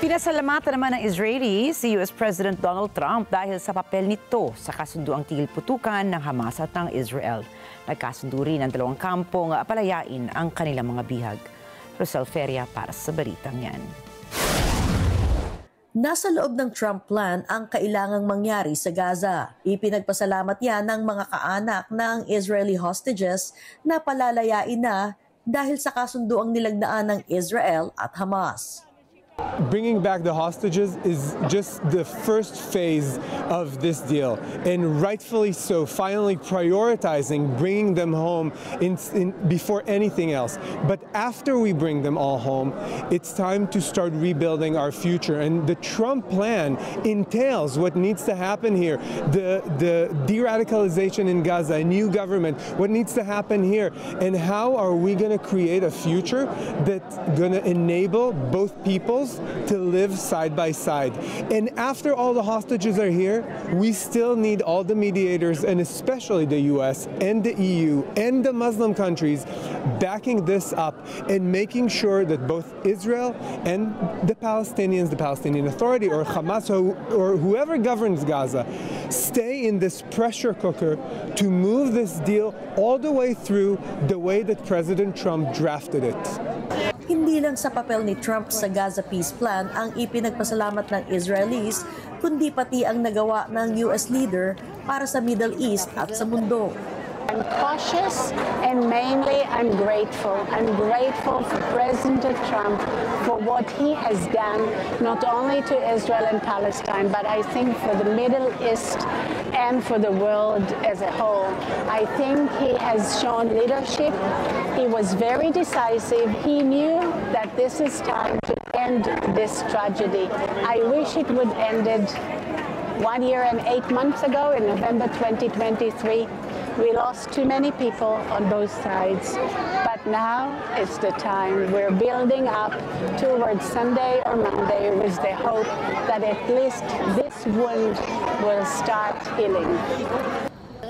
Pinasalamatan naman ng Israeli si US President Donald Trump dahil sa papel nito sa kasunduang tigil putukan ng Hamas at ng Israel. Nagkasundo rin ang dalawang kampong palayain ang kanilang mga bihag. Rosel Feria para sa balitang yan. Nasa loob ng Trump plan ang kailangang mangyari sa Gaza. Ipinagpasalamat yan ng mga kaanak ng Israeli hostages na palalayain na dahil sa kasunduang nilagnaan ng Israel at Hamas. Bringing back the hostages is just the first phase of this deal, and rightfully so, finally prioritizing bringing them home before anything else. But after we bring them all home, it's time to start rebuilding our future. And the Trump plan entails what needs to happen here, the de-radicalization in Gaza, a new government, what needs to happen here, and how are we going to create a future that's going to enable both peoples to live side by side. And after all the hostages are here, we still need all the mediators, and especially the US and the EU and the Muslim countries backing this up and making sure that both Israel and the Palestinians, the Palestinian Authority or Hamas or whoever governs Gaza, stay in this pressure cooker to move this deal all the way through the way that President Trump drafted it. Hindi lang sa papel ni Trump sa Gaza Peace Plan ang ipinagpasalamat ng Israelis, kundi pati ang nagawa ng US leader para sa Middle East at sa mundo. I'm cautious and mainly I'm grateful. I'm grateful for President Trump for what he has done, not only to Israel and Palestine, but I think for the Middle East and for the world as a whole. I think he has shown leadership. He was very decisive. He knew that this is time to end this tragedy. I wish it would ended 1 year and 8 months ago in November 2023. We lost too many people on both sides, but now it's the time. We're building up towards Sunday or Monday with the hope that at least this wound will start healing.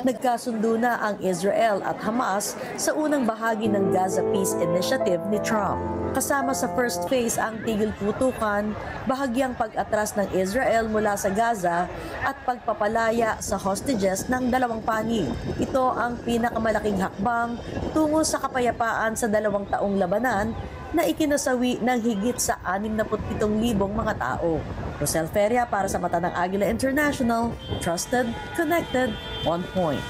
Nagkasundo na ang Israel at Hamas sa unang bahagi ng Gaza Peace Initiative ni Trump. Kasama sa first phase ang tigil putukan, bahagyang pag-atras ng Israel mula sa Gaza at pagpapalaya sa hostages ng dalawang panig. Ito ang pinakamalaking hakbang tungo sa kapayapaan sa 2 taong labanan na ikinasawi ng higit sa 67,000 mga tao. Rosel Feria para sa Mata ng Agila International, trusted, connected, on point.